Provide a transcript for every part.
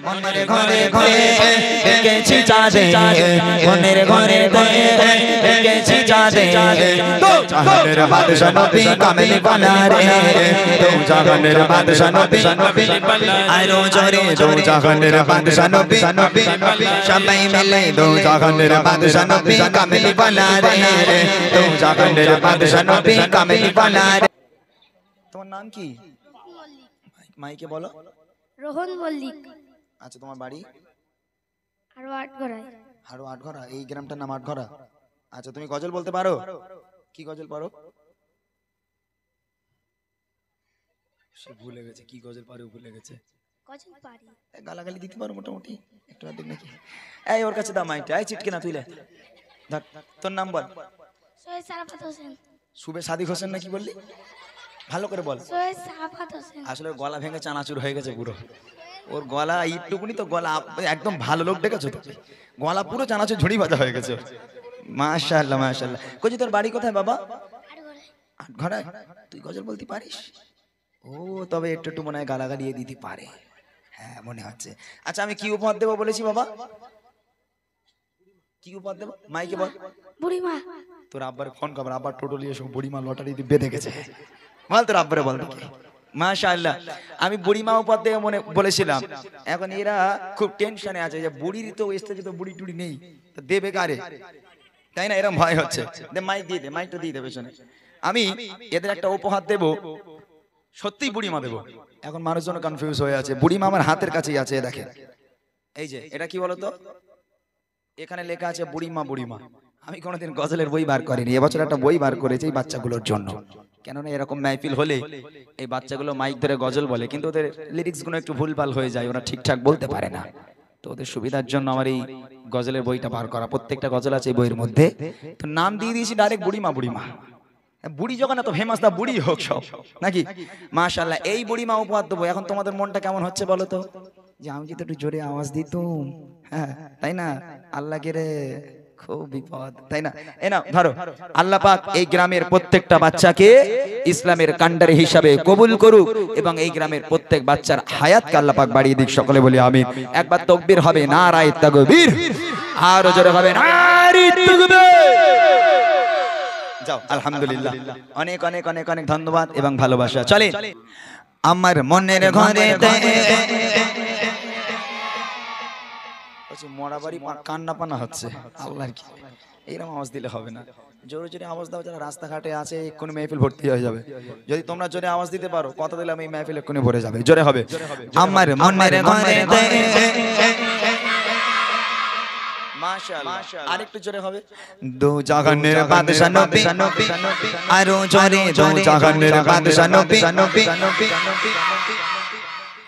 মনের ঘরে ঘরে দেখেছি চাঁদে, মনের ঘরে ঘরে দেখেছি চাঁদে। দো জাহানের বাদশা নবী কামেলি বালা রে, দো জাহানের বাদশা নবী আরো জোরে, দো জাহানের বাদশা নবী সবাই মিলে, দো জাহানের বাদশা নবী কামেলি বালা রে, দো জাহানের বাদশা নবী কামেলি বালা রে। তোমার নাম কি? মাইকে বলো। রোহন মল্লিক। আচ্ছা, তোমার বাড়ি? আরো আটঘরায়। আরো আটঘরা, এই গ্রামটার নাম আটঘরা। আচ্ছা, তুমি গজল বলতে পারো? কি গজল পারো? সে ভুলে গেছে কি গজল পারো, ভুলে গেছে। গজল পারি। গালাগালি দিতে পারো মোটামুটি একটু আধেক নাকি? এই ওর কাছে দাও মাইকটা, এই চিটকে না তুইলে ধর। তোর নাম বল। সৈয়দ সারাফাত হোসেন। শুভে সাদিক হোসেন না কি বললি? ভালো করে বল। সৈয়দ সারাফাত হোসেন। আসলে গলা ভেঙে চানাচুর হয়ে গেছে পুরো। ওর গলা এইটুকুনি তো, গলা একদম ভালো লোক ডেকেছো তো, গলা পুরো চানাচুর ঝুড়ি ভাজা হয়ে গেছে। মাশাআল্লাহ মাশাআল্লাহ। কইছি তোর বাড়ি কোথায় বাবা? আটঘরায়। তুই গজল বলতে পারিস? ও তবে একটু একটু মনে হয় গালাগালি দিতে পারে, হ্যাঁ মনে হচ্ছে। আচ্ছা, আমি কি উপহার দেবো বলেছি বাবা? কি উপহার দেবো মাইকে বল। বুড়িমা। তোর আব্বার ফোন কর, আব্বার টোটো নিয়ে এসে বুড়িমা লটারি দিয়ে বেঁধে গেছে। বল তোর আব্বারে বল। মাশাআল্লাহ, আমি বুড়িমা উপহার দেবো মনে বলেছিলাম। এখন এরা খুব টেনশনে আছে যে বুড়ির তো স্টেজে তো বুড়ি টুড়ি নেই, তো দেবে কারে, তাই না? এরকম ভয় হচ্ছে। মাইক দিয়ে দে, মাইকটা দিয়ে দেবে শোনে। আমি এদের একটা উপহার দেবো, সত্যিই বুড়িমা দেবো। এখন মানুষজন কনফিউজ হয়ে আছে। বুড়িমা আমার হাতের কাছেই আছে, দেখেন এই যে। এটা কি বলতো? এখানে লেখা আছে বুড়িমা বুড়িমা। আমি কোনোদিন গজলের বই বার করিনি, এবছর একটা বই বার করেছি এই বাচ্চাগুলোর জন্য। কেননা এরকম মাহফিল হলে এই বাচ্চাগুলো মাইক ধরে গজল বলে, কিন্তু ওদের লিরিক্স গুলো একটু ভুলভাল হয়ে যায়, ওরা ঠিকঠাক বলতে পারে না। তো ওদের সুবিধার জন্য আমার এই গজলের বইটা বার করা। প্রত্যেকটা গজল আছে এই বইয়ের মধ্যে। তো নাম দিয়ে দিয়েছি ডাইরেক্ট বুড়িমা বুড়িমা। বুড়ি যখন এত ফেমাস, তা বুড়ি হোক সব নাকি? মাশাআল্লাহ, এই বুড়িমা উপহার দেবো। এখন তোমাদের মনটা কেমন হচ্ছে বলো তো? যে আমি যদি একটু জোরে আওয়াজ দিতুম, হ্যাঁ তাই না? আল্লাহ কে রে, খুব বিপদ, তাই না? এ না ধরো, আল্লাহ পাক এই গ্রামের প্রত্যেকটা বাচ্চাকে ইসলামের কান্ডারি হিসাবে কবুল করুক, এবং এই গ্রামের প্রত্যেক বাচ্চার হায়াতকে আল্লাহ পাক বাড়িয়ে দিক। সকলে বলি আমিন। একবার তাকবীর হবে, নারায়ে তাকবীর। আরো জোরে হবে, নারায়ে তাকবীর। যাও, আলহামদুলিল্লাহ। অনেক অনেক অনেক অনেক ধন্যবাদ এবং ভালোবাসা। চলে আমার মনের ঘরে মরা বাড়ি কান্না পানা হচ্ছে। আল্লাহর কি এইরকম আওয়াজ দিলে হবে না। জোরে জোরে আওয়াজ দাও, যারা রাস্তাঘাটে আছে এক্ষুনি মেহফিল ভর্তি হয়ে যাবে। যদি তোমরা জোরে আওয়াজ দিতে পারো, কথা দিলাম এই মেহফিল এক্ষুনি ভরে যাবে। জোরে হবে, আমার মনের ঘরে মাশাআল্লাহ। আরেকটু জোরে হবে, দো জাহানের বাদশা নবী আরো জোরে, দো জাহানের বাদশা নবী।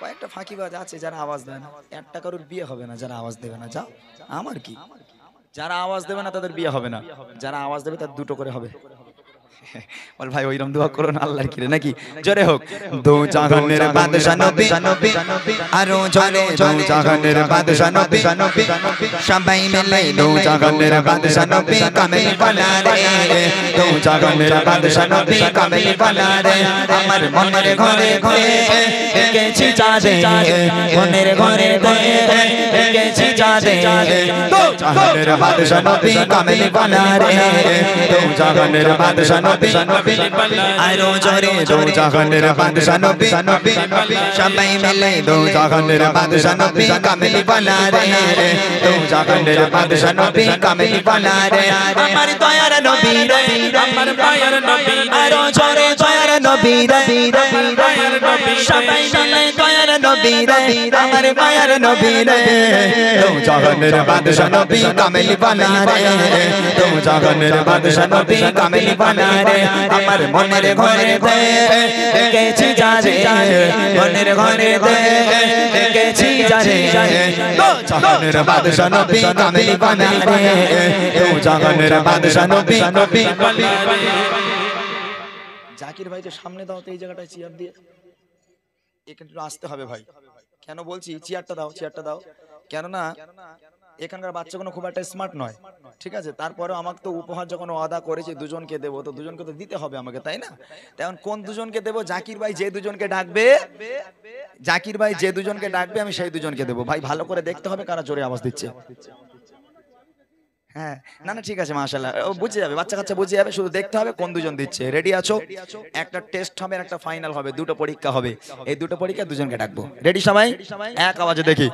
কয়েকটা ফাঁকিবাজ আছে যারা আওয়াজ দেয় না। একটা কারোর বিয়ে হবে না যারা আওয়াজ দেবে না। যাও, আমার কি, যারা আওয়াজ দেবে না তাদের বিয়ে হবে না, যারা আওয়াজ দেবে তার দুটো করে হবে। বল ভাই ওইরকম দোয়া করো না, আল্লাহর কি রে নাকি? জোরে হোক, দো জাহানের বাদশা নবী আরো জোরে, দো জাহানের বাদশা নবী সবাই মিলে, দো জাহানের বাদশা নবী কামেল বালা রে, দো জাহানের বাদশা নবী কামেল বালা রে। আমার মনের ঘরে ঘরে দেখেছি চাঁদে, মনের ঘরে ঘরে দেখেছি চাঁদে, দো জাহানের বাদশা নবী কামেল বালা রে, দো জাহানের বাদশা নবী আরো জোরে, দো জাহানের বাদশা নবী সবাই মিলে, দো জাহানের বাদশা নবী কামেল বালা রে, দো জাহানের বাদশা নবী কামেল বালা রে। আমার দয়ার নবী রে, আমার দয়ার নবী, আরো জোরে দয়ার নবী রে, আমার দয়ার নবী সবাই মিলে, দয়ার নবী রে, আমার দয়ার নবী রে, দো জাহানের বাদশা নবী কামেল বালা রে, দো জাহানের বাদশা নবী কামেল বালা রে। আমার মনের ঘরে দেখেছি যারে, মনের ঘরে দেখেছি যারে, দো জাহানের বাদশা নবী কামেল বালা রে, দো জাহানের বাদশা নবী। জাকির ভাই তো সামনে দাও তো, এই জায়গাটায় চেয়ার দিয়ে এখানে আসতে হবে ভাই। কেন বলছি চেয়ারটা দাও, চেয়ারটা দাও, কেননা এখানকার বাচ্চাগুলো খুব একটা স্মার্ট নয়, ঠিক আছে? তারপরেও আমাকে তো উপহার যখন ওয়াদা করেছি দুজনকে দেবো, তো দুজনকে তো দিতে হবে আমাকে, তাই না? তেমন কোন দুজনকে দেবো? জাকির ভাই যে দুজনকে ডাকবে জাকির ভাই যে দুজনকে ডাকবে আমি সেই দুজনকে দেবো ভাই, ভালো করে দেখতে হবে কারা জোরে আওয়াজ দিচ্ছে। হ্যাঁ, না না ঠিক আছে মাশাআল্লাহ, ও বুঝে যাবে, বাচ্চা কাচ্চা বুঝে যাবে, শুধু দেখতে হবে কোন দুজন দিচ্ছে। রেডি আছো? একটা টেস্ট হবে আর একটা ফাইনাল হবে, দুটো পরীক্ষা হবে, এই দুটো পরীক্ষা দুজনকে ডাকবো। রেডি সবাই? এক আওয়াজে দেখি।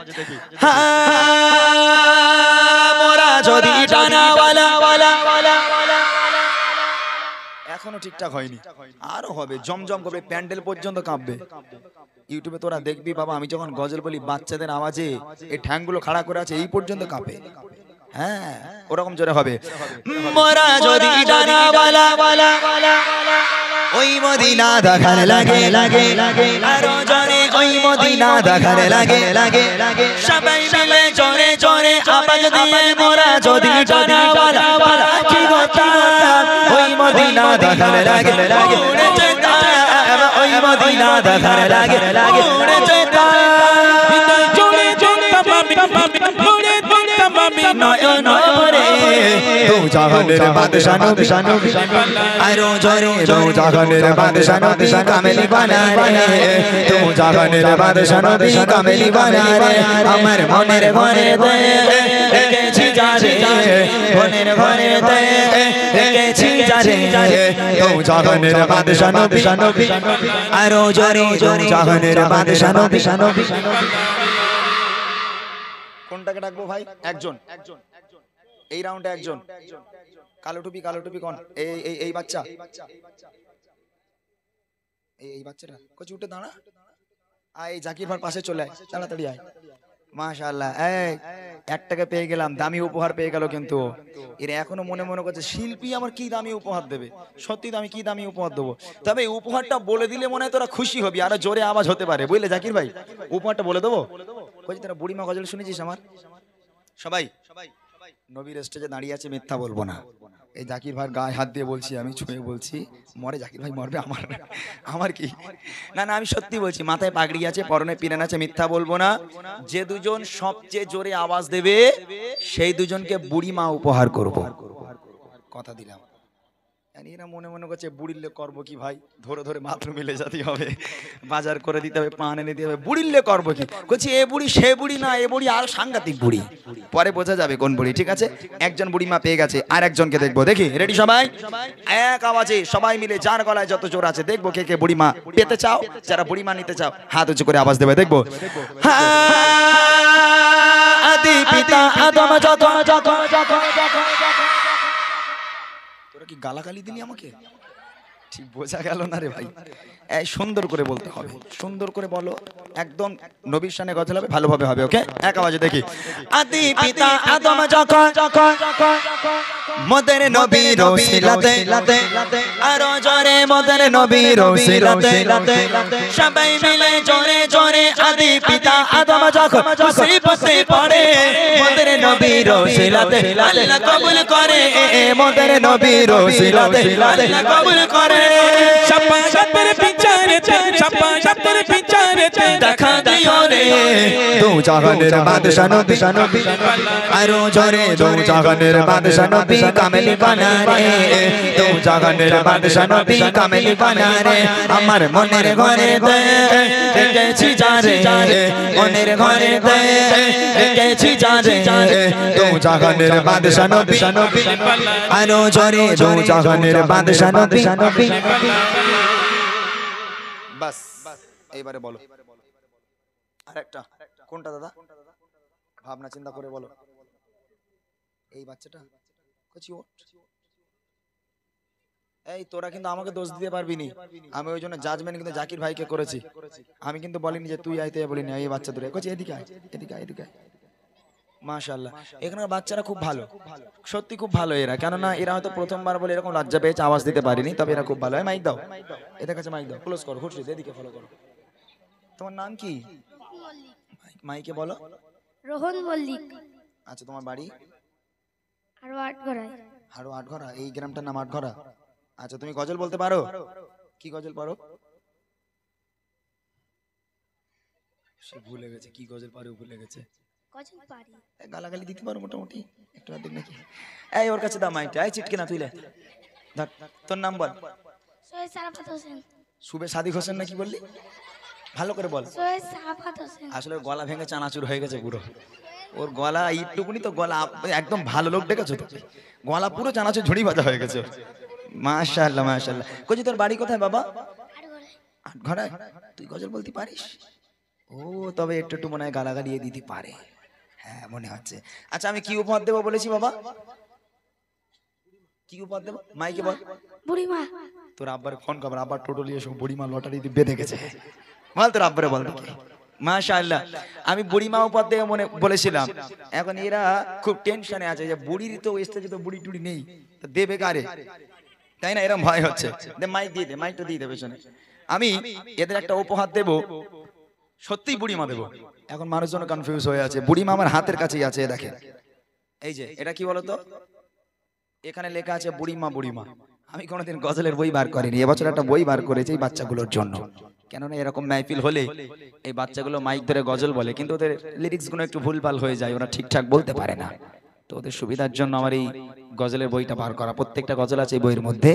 মোরা যদি ডানাওয়ালা এখনো ঠিকঠাক হয়নি, আরো হবে, জমজম করবে, প্যান্ডেল পর্যন্ত কাঁপবে। ইউটিউবে তোরা দেখবি বাবা, আমি যখন গজল বলি বাচ্চাদের আওয়াজে এই ঠ্যাংগুলো খাড়া করে আছে এই পর্যন্ত কাঁপে। হ্যাঁ, ওরকম জোরে হবে। মোরা যদি ডানাওয়ালা ওই মদিনা দেখার লাগে আরো জোরে, ওই মদিনা দেখার লাগে সবাই মিলে জোরে জোরে আওয়াজ দিয়ে মোরা যদি ডানাওয়ালা কি কথা, ওই মদিনা দেখার লাগে উড়ে যেতা, ওই মদিনা দেখার লাগে উড়ে যেতা, জোরে জোরে উড়ে যেতা মামি নয়ন ভরে, দু জাহানের বাদশা নবী আরো জোরে দু জাহানের বাদশা নবী কামেলি বানা রে, দু জাহানের বাদশা নবী কামেলি বানা রে, আমার মনের ঘরে দে রেখেছি যারে, মনের ঘরে দে রেখেছি যারে, দু জাহানের বাদশা নবী আরো জোরে দু জাহানের বাদশা নবী। কোনটাকে ডাকবো ভাই? একজন, এই রাউন্ডে একজন। কালো টুপি কোন? এই বাচ্চা, এই বাচ্চাটা কচি উঠে দাঁড়া, এই জাকির ভাইয়ের পাশে চলে আয়, তাড়াতাড়ি আয়। মাশাআল্লাহ, এই একটাকে পেয়ে গেলাম, দামি উপহার পেয়ে গেল। কিন্তু এরা এখনো মনে মনে করছে শিল্পী আমার কি দামি উপহার দেবে। সত্যি তো আমি কি দামি উপহার দেবো, তবে উপহারটা বলে দিলে মনে হয় তোরা খুশি হবি, আরো জোরে আওয়াজ হতে পারে, বুঝলে জাকির ভাই? উপহারটা বলে দেবো। কই তোরা বুড়িমা গজল শুনেছিস আমার? সবাই নবীর স্টেজে দাঁড়িয়ে আছে, মিথ্যা বলবো না। এই জাকির ভাইয়ের গায়ে হাত দিয়ে বলছি, আমি ছুঁয়ে বলছি, মরে জাকির ভাই মরবে, আমার কি, না না আমি সত্যি বলছি, মাথায় পাগড়ি আছে, পরনে পিরান আছে, মিথ্যা বলবো না। যে দুজন সবচেয়ে জোরে আওয়াজ দেবে সেই দুজনকে বুড়িমা উপহার করব, কথা দিলাম। এরা মনে মনে করছে বুড়িল্লে করবো কি ভাই, ধরে ধরে মাত্র মিলে যেতে হবে, বাজার করে দিতে হবে, পান এনে দিতে হবে, বুড়িল্লে করবো কি? বলছি এ বুড়ি সে বুড়ি না, এ বুড়ি আরো সাংঘাতিক বুড়ি, পরে বোঝা যাবে কোন বুড়ি। ঠিক আছে, একজন বুড়ি মা পেয়ে গেছে, আর একজনকে দেখবো। দেখি, রেডি সবাই? এক আওয়াজে সবাই মিলে, যার গলায় যত জোর আছে, দেখবো কে কে বুড়ি মা পেতে চাও। যারা বুড়ি মা নিতে চাও হাত উঁচু করে আওয়াজ দেবে, দেখবো। আদি পিতা আদম যখন তোরা কি গালাগালি দিলি আমাকে? ঠিক বোঝা গেল না রে ভাই। এই সুন্দর করে বলতে হবে, সুন্দর করে বলো, একদম নবীর শানে গজল হবে, ভালোভাবে হবে। ওকে, এক আওয়াজে দেখি। আদি পিতা আদম যখন মোদের নবীর ওসিলাতে, আরো জোরে মোদের নবীর ওসিলাতে, সবাই মিলে জোরে জোরে আদি পিতা আদম যখন মুসিবতে পড়ে, মোদের নবীর ওসিলাতে আল্লাহ কবুল করে, মোদের নবীর ওসিলাতে আল্লাহ কবুল করে। শাপাশাতের বিচারেতে দেখা দিও রে, দু জাহানের বাদশা নবী আরো জোরে দু জাহানের বাদশা নবী কামেলি বানা রে, দু জাহানের বাদশা নবী কামেলি বানা রে, আমার মনের ঘরে দে রেখেছি যারে, মনের ঘরে দে রেখেছি যারে, দু জাহানের বাদশা নবী আরো জোরে দু জাহানের বাদশা নবী। বাস, এইবারে বলো আরেকটা। কোনটা দাদা? ভাবনা চিন্তা করে বলো। এই বাচ্চাটা কচি ওঠ। এই তোরা কিন্তু আমাকে দোষ দিতে পারবি নি, আমি ওই জন্য জাজমেন্ট কিন্তু জাকির ভাইকে করেছি, আমি কিন্তু বলিনি যে তুই আইতে, বলিনি এই বাচ্চা দূরে কচি, এদিকে আয়, এদিকে আয়, এদিকে আয়। মাশাআল্লাহ, এখানের বাচ্চারা খুব ভালো, সত্যি খুব ভালো এরা, কেননা এরা হয়তো প্রথমবার বলে এরকম লজ্জা পেয়েছে, আওয়াজ দিতে পারিনি, তবে এরা খুব ভালো। মাইক দাও, এদের কাছে মাইক দাও, ক্লোজ করো, খুশি এদিকে ফলো করো। তোমার নাম কি? মাইকে বলো। রোহন মল্লিক। আচ্ছা, তোমার বাড়ি? আরো আটগড়ায়। আরো আটঘরা, এই গ্রামটার নাম আটঘরা। আচ্ছা, তুমি গজল বলতে পারো? কি গজল পারো? সে ভুলে গেছে কি গজল পারো, ভুলে গেছে। গজল পারি। গালাগালি দিতে পারো মোটামুটি একটু আধেক নাকি? এই ওর কাছে দাও মাইকটা, এই চিটকে না তুইলে ধর। তোর নাম বল। সৈয়দ সারাফাত হোসেন। সুবে সাদিক হোসেন নাকি বললি? ভালো করে বল। সৈয়দ সাফাত হোসেন। আসলে ওর গলা ভেঙে চানাচুর হয়ে গেছে পুরো। ওর গলা এইটুকুনি তো গলা, একদম ভালো লোক দেখেছো তো, গলা পুরো চানাচুর ঝুড়ি ভাজা হয়ে গেছে ওর। মাশাআল্লাহ মাশাআল্লাহ। কইছি তোর বাড়ি কোথায় বাবা? আটগড়ায়। আটঘরায়। তুই গজল বলতে পারিস? ও তবে একটু একটু মনে হয় গালাগালি দিতে পারে, হ্যাঁ মনে হচ্ছে। আচ্ছা আমি কি উপহার দেবো বলেছি বাবা? কি উপহার দেবো মাইকে বল। বুড়িমা। তোর আব্বার ফোন কর, আব্বার টোটো নিয়ে এসো, বুড়িমা লটারি দিয়ে বেঁধে গেছে। বল তোর আব্বারে বল। মাশাআল্লাহ। আমি বুড়িমা উপহার দেবো মনে বলেছিলাম, এখন এরা খুব টেনশনে আছে যে বুড়ির তো স্টেজে তো বুড়ি টুড়ি নেই, তো দেবে কারে, তাই না? এরকম ভয় হচ্ছে। দে মাইক দিয়ে দে, মাইকটা দিয়ে দেবে শোনে। আমি এদের একটা উপহার দেব, সত্যিই বুড়িমা দেবো। এখন মানুষজন কনফিউজ হয়ে আছে, বুড়িমা আমার হাতের কাছেই আছে, দেখেন এই যে এটা কি বলতো, এখানে লেখা আছে বুড়িমা বুড়িমা। আমি কোনোদিন গজলের বই বার করিনি, এবছর একটা বই বার করেছি এই বাচ্চাগুলোর জন্য। কেননা এরকম মাহফিল হলে এই বাচ্চাগুলো মাইক ধরে গজল বলে, কিন্তু ওদের লিরিক্স গুলো একটু ভুলভাল হয়ে যায়, ওরা ঠিকঠাক বলতে পারে না। তো ওদের সুবিধার জন্য আমার এই গজলের বইটা বার করা। প্রত্যেকটা গজল আছে এই বইয়ের মধ্যে,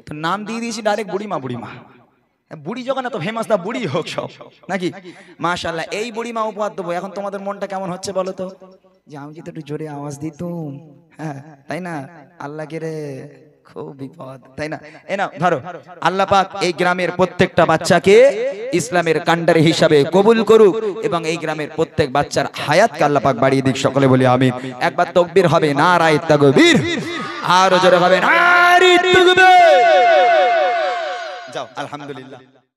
তো নাম দিয়ে দিয়েছি ডাইরেক্ট বুড়িমা বুড়িমা। বুড়ি যখন এত ফেমাস, তা বুড়ি হোক সব নাকি। মাশাআল্লাহ। এই বুড়িমা উপহার দেবো। এখন তোমাদের মনটা কেমন হচ্ছে বলো তো, যে আমি যদি একটু জোরে আওয়াজ দিতুম, হ্যাঁ তাই না, আল্লাহ কে রে খুব বিপদ, তাই না? এ না ধরো, আল্লাহ পাক এই গ্রামের প্রত্যেকটা বাচ্চাকে ইসলামের কান্ডারি হিসাবে কবুল করুক, এবং এই গ্রামের প্রত্যেক বাচ্চার হায়াতকে আল্লাহ পাক বাড়িয়ে দিক। সকলে বলি আমিন। একবার তাকবীর হবে, নারায়ে তাকবীর, আর জোরে হবে নারায়ে তাকবীর। যাও আলহামদুলিল্লাহ।